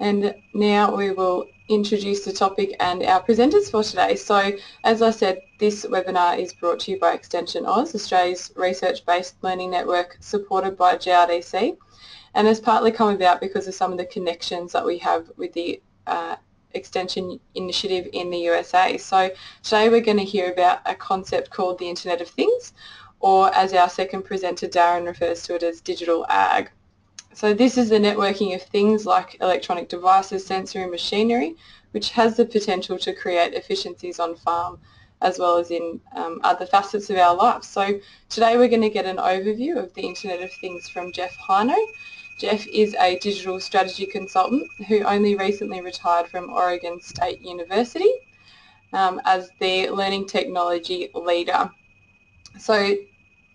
And now we will introduce the topic and our presenters for today. So as I said, this webinar is brought to you by eXtensionAUS, Australia's research-based learning network supported by GRDC, and has partly come about because of some of the connections that we have with the extension initiative in the USA. So today we're going to hear about a concept called the Internet of Things, or as our second presenter Darren refers to it as Digital Ag. So this is the networking of things like electronic devices, sensory and machinery, which has the potential to create efficiencies on farm as well as in other facets of our lives. So today we're going to get an overview of the Internet of Things from Jeff Hino. Jeff is a digital strategy consultant who only recently retired from Oregon State University as the learning technology leader. So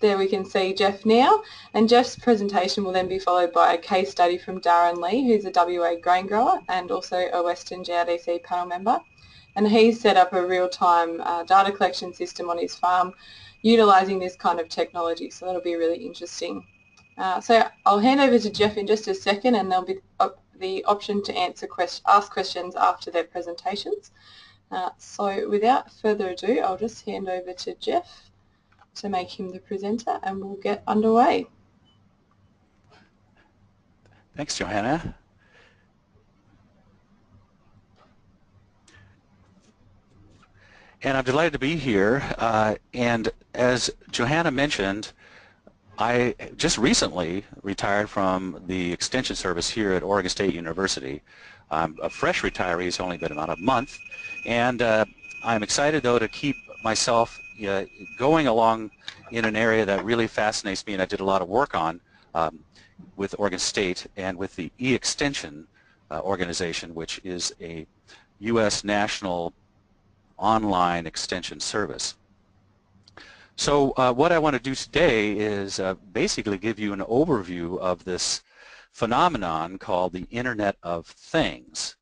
there we can see Jeff now, and Jeff's presentation will then be followed by a case study from Darren Lee, who's a WA grain grower and also a Western GRDC panel member. And he's set up a real-time data collection system on his farm utilising this kind of technology, so that'll be really interesting. So I'll hand over to Jeff in just a second, and there'll be the option to ask questions after their presentations. So without further ado, I'll just hand over to Jeff to make him the presenter, and we'll get underway. Thanks, Johanna. And I'm delighted to be here. And as Johanna mentioned, I just recently retired from the extension service here at Oregon State University. I'm a fresh retiree, it's only been about a month, and I'm excited though to keep myself going along in an area that really fascinates me and I did a lot of work on with Oregon State and with the eXtension organization, which is a U.S. national online extension service. So what I want to do today is basically give you an overview of this phenomenon called the Internet of Things.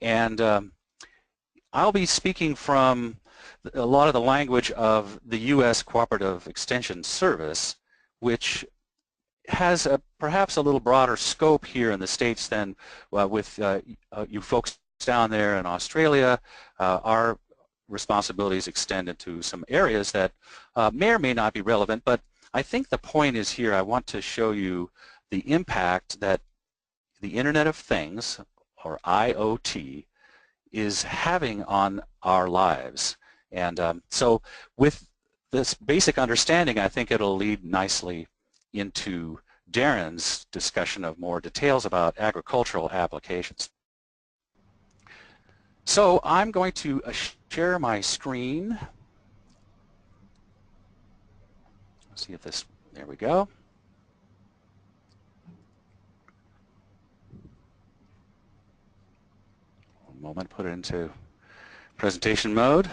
And I'll be speaking from a lot of the language of the U.S. Cooperative Extension Service, which has perhaps a little broader scope here in the States than with you folks down there in Australia. Our responsibilities extend into some areas that may or may not be relevant, but I think the point is here I want to show you the impact that the Internet of Things, or IoT, is having on our lives. And so with this basic understanding, I think it'll lead nicely into Darren's discussion of more details about agricultural applications. So I'm going to share my screen. Let's see if this, there we go. One moment, put it into presentation mode.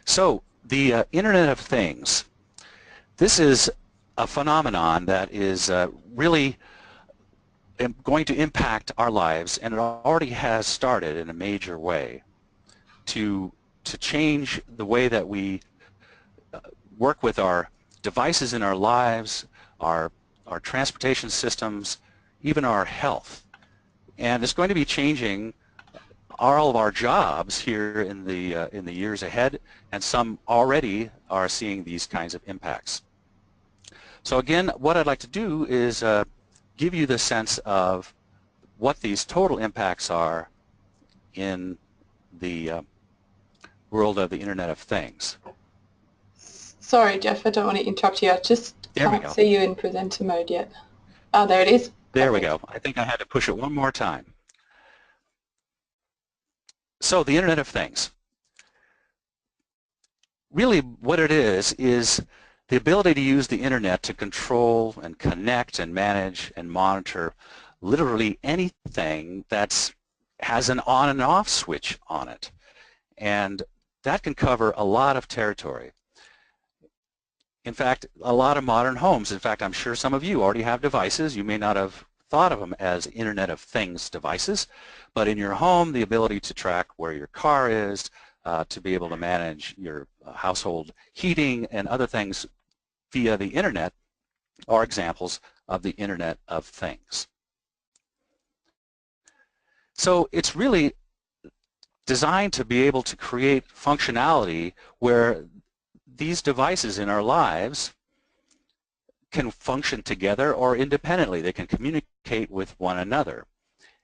So the Internet of Things, this is a phenomenon that is really going to impact our lives, and it already has started in a major way to change the way that we work with our devices in our lives, our transportation systems, even our health. And it's going to be changing all of our jobs here in the years ahead, and some already are seeing these kinds of impacts. So again, what I'd like to do is give you the sense of what these total impacts are in the world of the Internet of Things. Sorry, Jeff, I don't want to interrupt you. I just can't see you in presenter mode yet. Oh, there it is. There we go. I think I had to push it one more time. So the Internet of Things. Really what it is the ability to use the Internet to control and connect and manage and monitor literally anything that has an on and off switch on it. And that can cover a lot of territory. In fact, a lot of modern homes, in fact, I'm sure some of you already have devices. You may not have thought of them as Internet of Things devices, but in your home, the ability to track where your car is, to be able to manage your household heating and other things via the Internet are examples of the Internet of Things. So it's really designed to be able to create functionality where these devices in our lives can function together or independently. They can communicate with one another.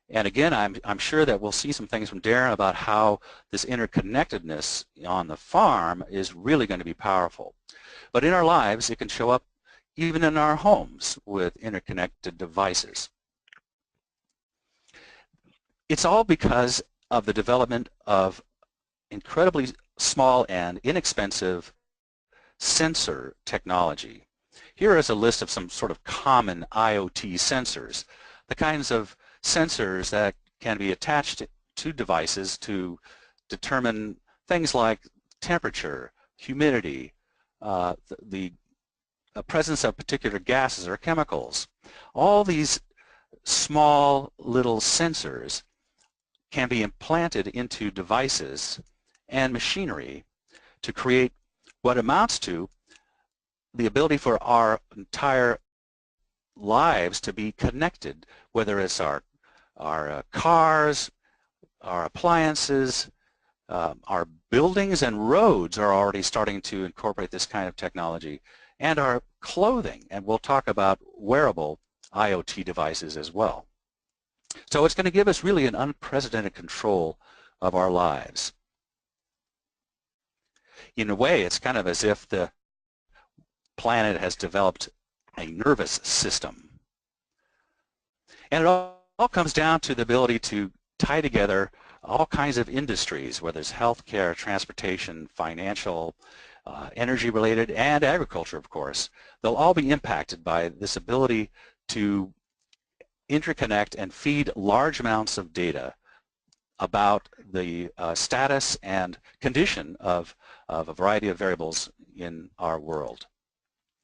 And again, I'm sure that we'll see some things from Darren about how this interconnectedness on the farm is really going to be powerful. But in our lives, it can show up even in our homes with interconnected devices. It's all because of the development of incredibly small and inexpensive sensor technology. Here is a list of some sort of common IoT sensors, the kinds of sensors that can be attached to devices to determine things like temperature, humidity, the presence of particular gases or chemicals. All these small little sensors can be implanted into devices and machinery to create what amounts to the ability for our entire lives to be connected, whether it's our cars, our appliances, our buildings and roads are already starting to incorporate this kind of technology, and our clothing, and we'll talk about wearable IoT devices as well. So it's going to give us really an unprecedented control of our lives. In a way, it's kind of as if the planet has developed a nervous system. And it all comes down to the ability to tie together all kinds of industries, whether it's healthcare, transportation, financial, energy-related, and agriculture, of course. They'll all be impacted by this ability to interconnect and feed large amounts of data about the status and condition of a variety of variables in our world.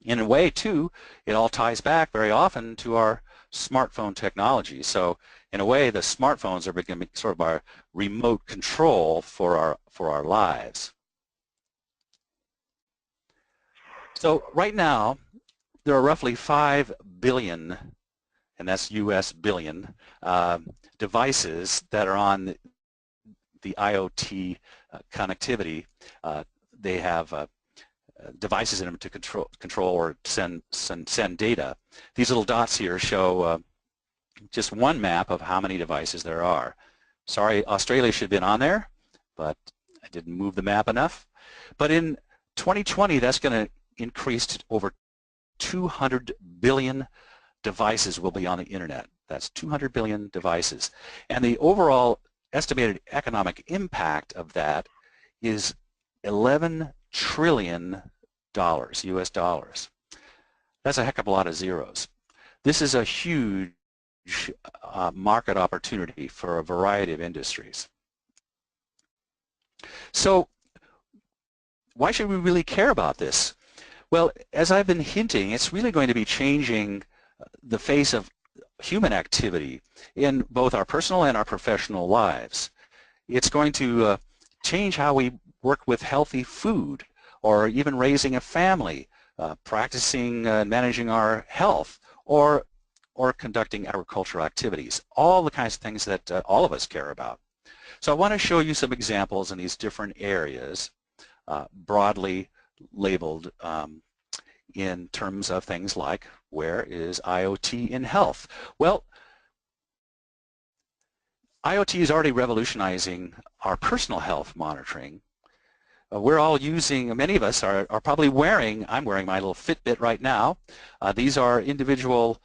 In a way, too, it all ties back very often to our smartphone technology. So in a way, the smartphones are becoming sort of our remote control for our lives. So right now, there are roughly 5 billion, and that's US billion, devices that are on the IoT connectivity. They have devices in them to control or send data. These little dots here show just one map of how many devices there are. Sorry, Australia should have been on there, but I didn't move the map enough. But in 2020, that's going to increase to over 200 billion devices will be on the internet. That's 200 billion devices. And the overall estimated economic impact of that is $11 trillion, US dollars. That's a heck of a lot of zeros. This is a huge market opportunity for a variety of industries. So why should we really care about this? Well, as I've been hinting, it's really going to be changing the face of human activity in both our personal and our professional lives. It's going to change how we work with healthy food, or even raising a family, practicing and managing our health, or conducting agricultural activities, all the kinds of things that all of us care about. So I want to show you some examples in these different areas, broadly labeled in terms of things like, where is IoT in health? Well, IoT is already revolutionizing our personal health monitoring. We're all using, many of us are probably wearing, I'm wearing my little Fitbit right now. These are individual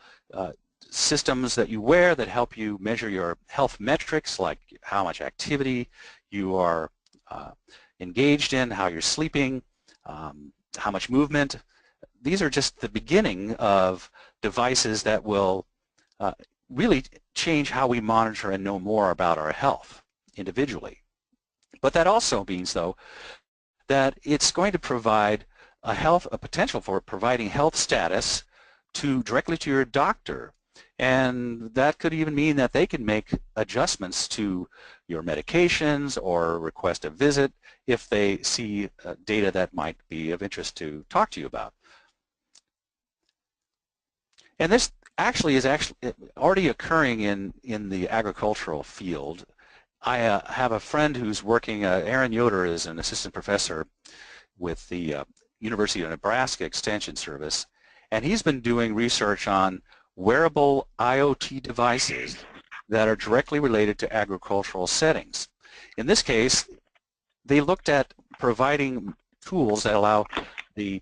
systems that you wear that help you measure your health metrics, like how much activity you are engaged in, how you're sleeping, how much movement. These are just the beginning of devices that will really change how we monitor and know more about our health individually. But that also means, though, that it's going to provide a potential for providing health status directly to your doctor. And that could even mean that they can make adjustments to your medications or request a visit if they see data that might be of interest to talk to you about. And this actually is already occurring in the agricultural field. I have a friend who's working, Aaron Yoder is an assistant professor with the University of Nebraska Extension Service, and he's been doing research on wearable IoT devices that are directly related to agricultural settings. In this case, they looked at providing tools that allow the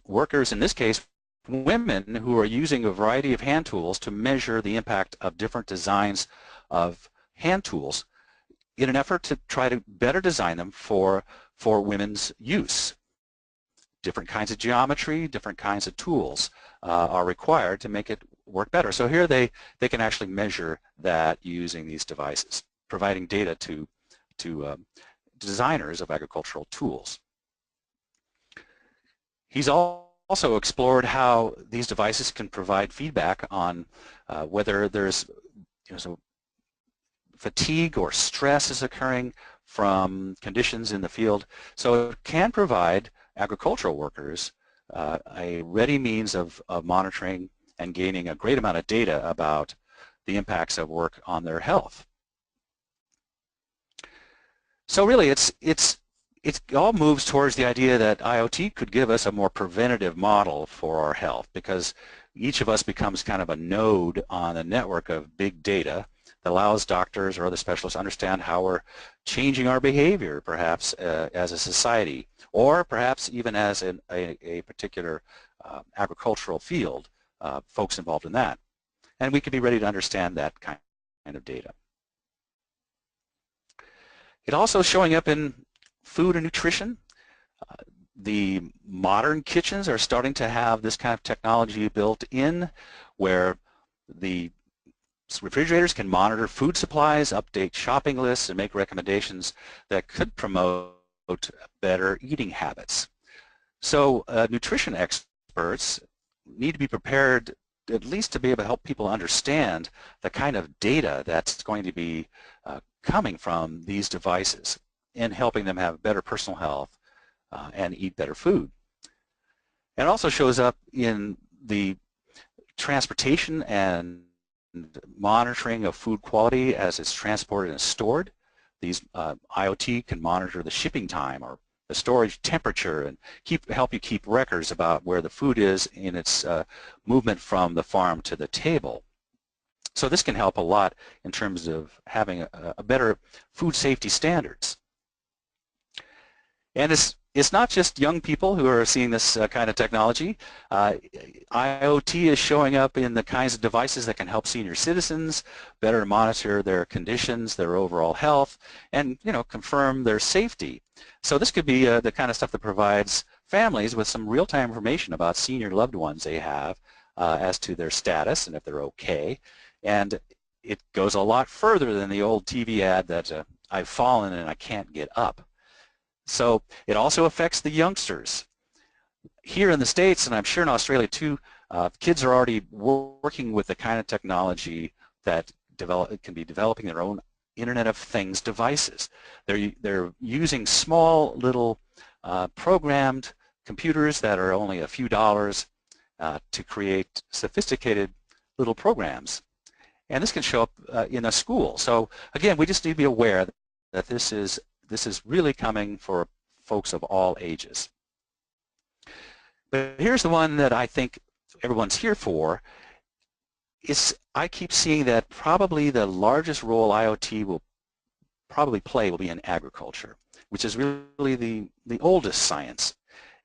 workers, in this case women, who are using a variety of hand tools to measure the impact of different designs of hand tools in an effort to try to better design them for women's use. Different kinds of geometry, different kinds of tools are required to make it work better. So here they can actually measure that using these devices, providing data to designers of agricultural tools. He's also explored how these devices can provide feedback on whether there's so fatigue or stress is occurring from conditions in the field. So it can provide agricultural workers a ready means of monitoring and gaining a great amount of data about the impacts of work on their health. So really it all moves towards the idea that IoT could give us a more preventative model for our health, because each of us becomes kind of a node on a network of big data that allows doctors or other specialists to understand how we're changing our behavior, perhaps as a society, or perhaps even as a particular agricultural field, folks involved in that. And we could be ready to understand that kind of data. It also showing up in food and nutrition. The modern kitchens are starting to have this kind of technology built in, where the refrigerators can monitor food supplies, update shopping lists, and make recommendations that could promote better eating habits. So nutrition experts need to be prepared at least to be able to help people understand the kind of data that's going to be coming from these devices and helping them have better personal health and eat better food. It also shows up in the transportation and monitoring of food quality as it's transported and stored. These IoT can monitor the shipping time or the storage temperature and help you keep records about where the food is in its movement from the farm to the table. So this can help a lot in terms of having a better food safety standards. And it's not just young people who are seeing this kind of technology. IoT is showing up in the kinds of devices that can help senior citizens better monitor their conditions, their overall health, and confirm their safety. So this could be the kind of stuff that provides families with some real-time information about senior loved ones they have as to their status and if they're okay. And it goes a lot further than the old TV ad that I've fallen and I can't get up. So it also affects the youngsters. Here in the States, and I'm sure in Australia too, kids are already working with the kind of technology that can be developing their own Internet of Things devices. They're using small little programmed computers that are only a few dollars to create sophisticated little programs. And this can show up in a school. So again, we just need to be aware that this is really coming for folks of all ages. But here's the one that I think everyone's here for. I keep seeing that probably the largest role IoT will probably play will be in agriculture, which is really the oldest science.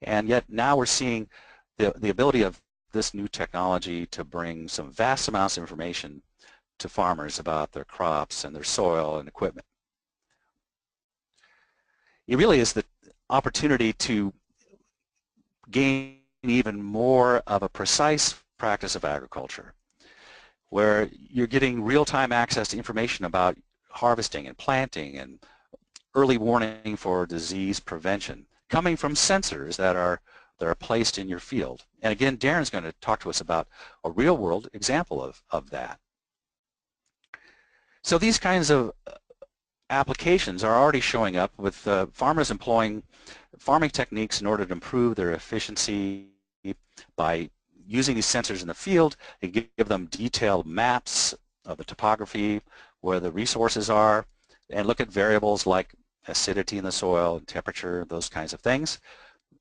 And yet now we're seeing the ability of this new technology to bring some vast amounts of information to farmers about their crops and their soil and equipment. It really is the opportunity to gain even more of a precise practice of agriculture, where you're getting real-time access to information about harvesting and planting and early warning for disease prevention, coming from sensors that are placed in your field. And again, Darren's going to talk to us about a real-world example of that. So these kinds of applications are already showing up with farmers employing farming techniques in order to improve their efficiency by using these sensors in the field, they give them detailed maps of the topography, where the resources are, and look at variables like acidity in the soil, temperature, those kinds of things.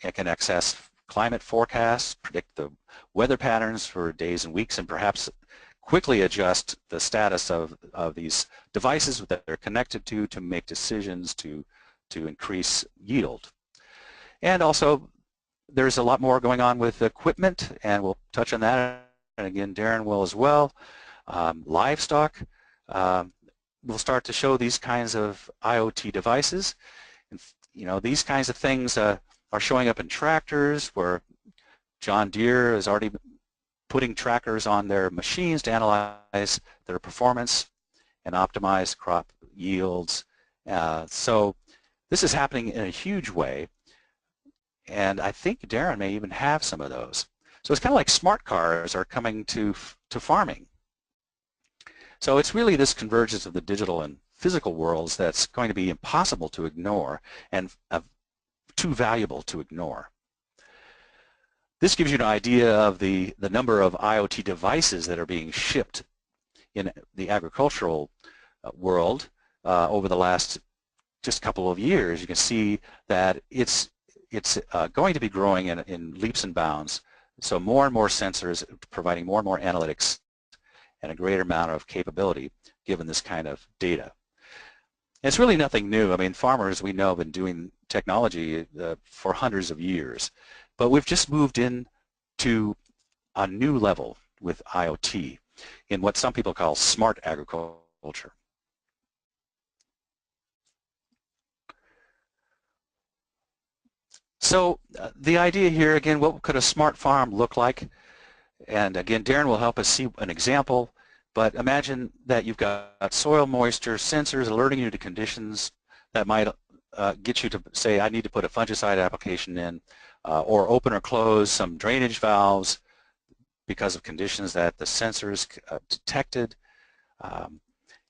It can access climate forecasts, predict the weather patterns for days and weeks, and perhaps quickly adjust the status of these devices that they're connected to make decisions to increase yield. And also, there's a lot more going on with equipment, and we'll touch on that, and again, Darren will as well. Livestock, we'll start to show these kinds of IoT devices. And, you know, these kinds of things are showing up in tractors, where John Deere is already putting trackers on their machines to analyze their performance and optimize crop yields. So this is happening in a huge way, and I think Darren may even have some of those. So it's kind of like smart cars are coming to farming. So it's really this convergence of the digital and physical worlds that's going to be impossible to ignore and too valuable to ignore. This gives you an idea of the number of IoT devices that are being shipped in the agricultural world over the last just couple of years. You can see that it's going to be growing in leaps and bounds. So more and more sensors providing more and more analytics and a greater amount of capability given this kind of data. And it's really nothing new. I mean, farmers, we know, have been doing technology for hundreds of years. But we've just moved into a new level with IoT in what some people call smart agriculture. So the idea here, again, what could a smart farm look like? And again, Darren will help us see an example, but imagine that you've got soil moisture sensors alerting you to conditions that might get you to say, I need to put a fungicide application in, or open or close some drainage valves because of conditions that the sensors detected.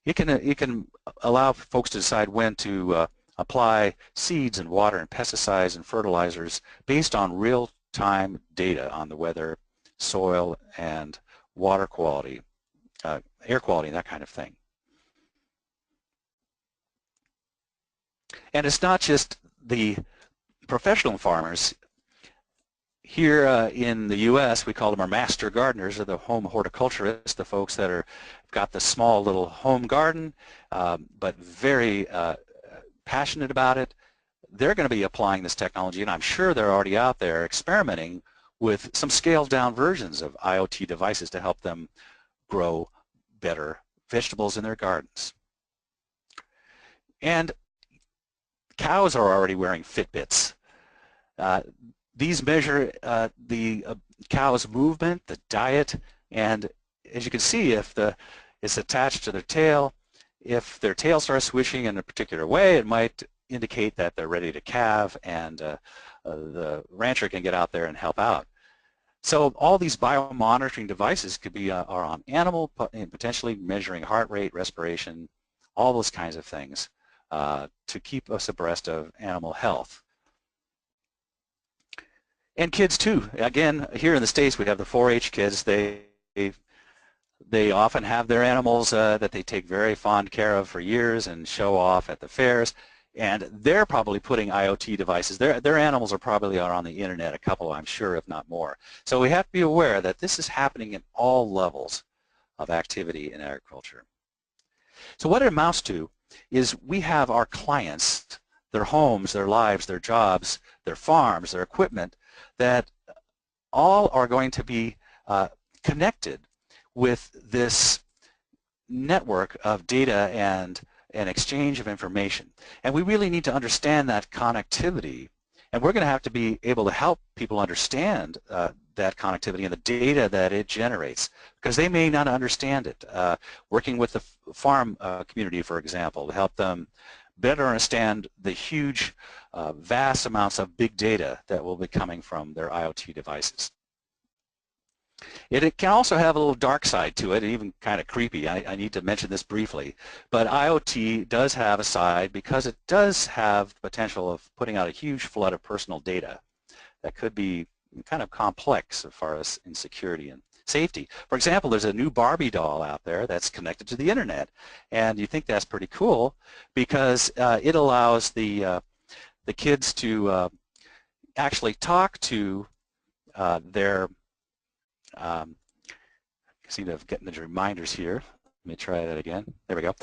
It can allow folks to decide when to apply seeds and water and pesticides and fertilizers based on real-time data on the weather, soil, and water quality, air quality, and that kind of thing. And it's not just the professional farmers. Here in the U.S., we call them our master gardeners, or the home horticulturists, the folks that are got the small little home garden, but very passionate about it. They're going to be applying this technology, and I'm sure they're already out there experimenting with some scaled-down versions of IoT devices to help them grow better vegetables in their gardens. And cows are already wearing Fitbits. These measure the cow's movement, the diet, and as you can see, if it's attached to their tail, if their tail starts swishing in a particular way, it might indicate that they're ready to calve, and the rancher can get out there and help out. So all these biomonitoring devices could be are on animal, and potentially measuring heart rate, respiration, all those kinds of things to keep us abreast of animal health. And kids too. Again, here in the States we have the 4-H kids. They often have their animals that they take very fond care of for years and show off at the fairs. And they're probably putting IoT devices. Their animals are probably on the internet, a couple, I'm sure, if not more. So we have to be aware that this is happening in all levels of activity in agriculture. So what it amounts to is we have our clients, their homes, their lives, their jobs, their farms, their equipment, that all are going to be connected with this network of data and an exchange of information. And we really need to understand that connectivity, and we're going to have to be able to help people understand that connectivity and the data that it generates, because they may not understand it. Working with the farm community, for example, to help them better understand the huge, vast amounts of big data that will be coming from their IoT devices. It can also have a little dark side to it, even kind of creepy. I need to mention this briefly. But IoT does have a side because it does have the potential of putting out a huge flood of personal data that could be kind of complex as far as in security and safety. For example, there's a new Barbie doll out there that's connected to the internet, and you think that's pretty cool because it allows the kids to actually talk to their I seem to have gotten the reminders here. Let me try that again. There we go.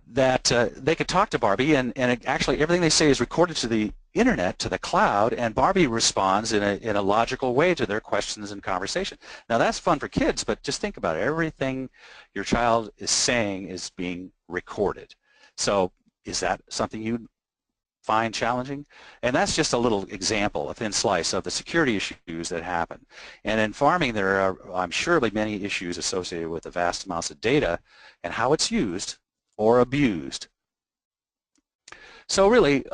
That they could talk to Barbie, and actually everything they say is recorded to the internet, to the cloud, and Barbie responds in a logical way to their questions and conversation. Now that's fun for kids, but just think about it. Everything your child is saying is being recorded. So is that something you find challenging? And that's just a little example, a thin slice of the security issues that happen. And in farming, there are, I'm sure, many issues associated with the vast amounts of data and how it's used or abused. So really,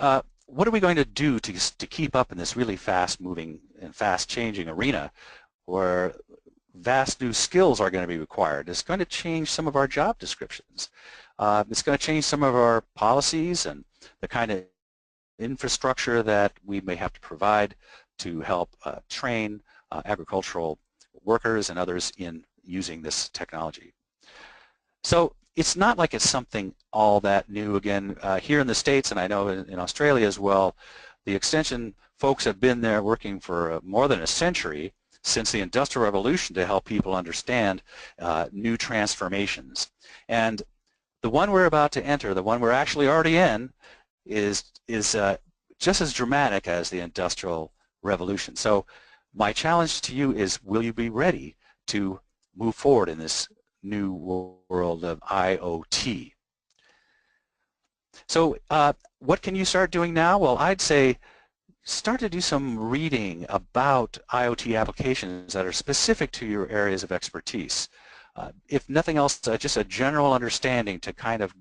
what are we going to do to keep up in this really fast-moving and fast-changing arena where vast new skills are going to be required? It's going to change some of our job descriptions. It's going to change some of our policies and the kind of infrastructure that we may have to provide to help train agricultural workers and others in using this technology. So it's not like it's something all that new. Again, here in the States, and I know in Australia as well, the extension folks have been there working for more than a century since the Industrial Revolution to help people understand new transformations. And the one we're about to enter, the one we're actually already in, is just as dramatic as the Industrial Revolution. So my challenge to you is, will you be ready to move forward in this new world of IoT? So what can you start doing now? Well, I'd say start to do some reading about IoT applications that are specific to your areas of expertise. If nothing else, just a general understanding to kind of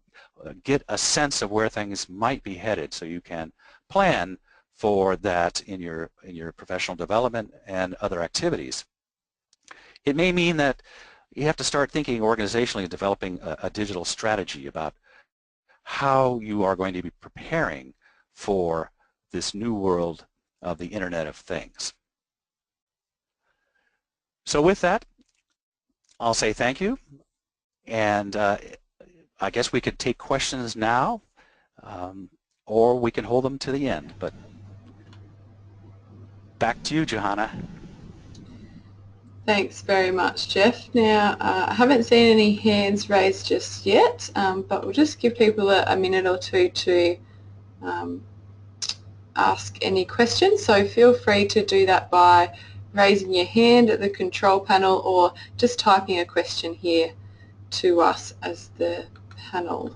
get a sense of where things might be headed so you can plan for that in your professional development and other activities. It may mean that you have to start thinking organizationally, developing a digital strategy about how you are going to be preparing for this new world of the Internet of Things. So with that, I'll say thank you, and I guess we could take questions now, or we can hold them to the end. But back to you, Johanna. Thanks very much, Jeff. Now, I haven't seen any hands raised just yet, but we'll just give people a minute or two to ask any questions. So feel free to do that by raising your hand at the control panel or just typing a question here to us as the panel.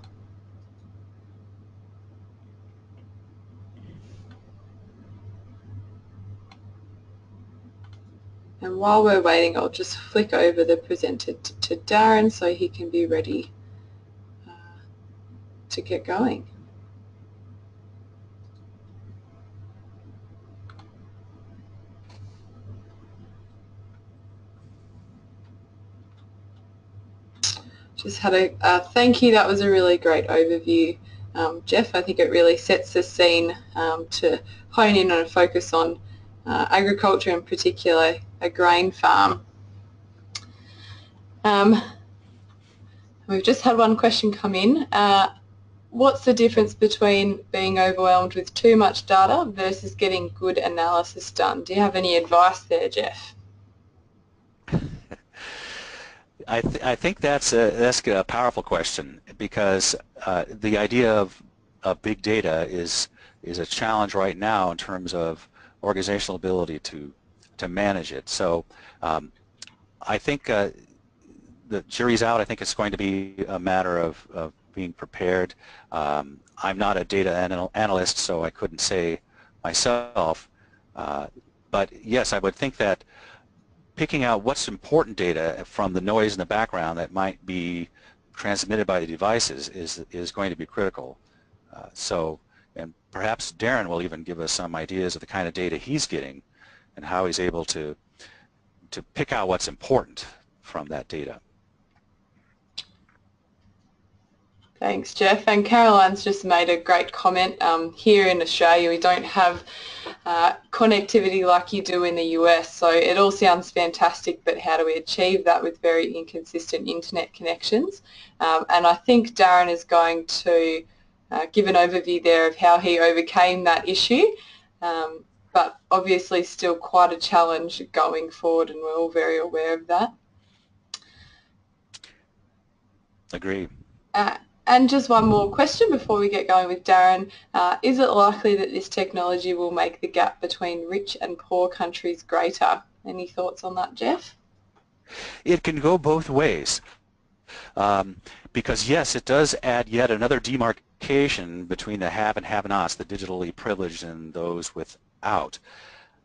And while we're waiting, I'll just flick over the presenter to Darren so he can be ready to get going. Just had a thank you. That was a really great overview, Jeff. I think it really sets the scene to hone in on and focus on agriculture, in particular a grain farm. We've just had one question come in. What's the difference between being overwhelmed with too much data versus getting good analysis done? Do you have any advice there, Jeff? I think that's a powerful question, because the idea of big data is a challenge right now in terms of organizational ability to manage it. So I think the jury's out. I think it's going to be a matter of being prepared. I'm not a data analyst, so I couldn't say myself. But yes, I would think that picking out what's important data from the noise in the background that might be transmitted by the devices is going to be critical. And perhaps Darren will even give us some ideas of the kind of data he's getting and how he's able to pick out what's important from that data. Thanks, Jeff. And Caroline's just made a great comment. Here in Australia, we don't have connectivity like you do in the US, so it all sounds fantastic, but how do we achieve that with very inconsistent internet connections? And I think Darren is going to give an overview there of how he overcame that issue, but obviously still quite a challenge going forward, and we're all very aware of that. Agree. And just one more question before we get going with Darren. Is it likely that this technology will make the gap between rich and poor countries greater? Any thoughts on that, Jeff? It can go both ways. Because yes, it does add yet another demarcation between the have and have-nots, the digitally privileged and those without.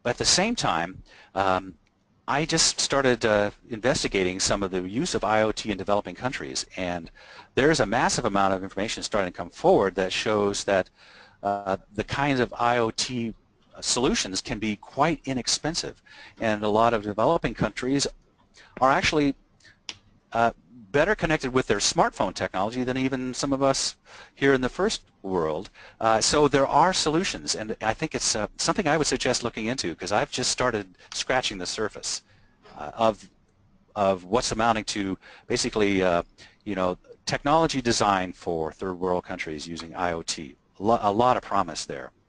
But at the same time, I just started investigating some of the use of IoT in developing countries, and there's a massive amount of information starting to come forward that shows that the kinds of IoT solutions can be quite inexpensive, and a lot of developing countries are actually better connected with their smartphone technology than even some of us here in the first world. So there are solutions, and I think it's something I would suggest looking into, because I've just started scratching the surface of what's amounting to basically you know, technology design for third world countries using IoT. A lot of promise there.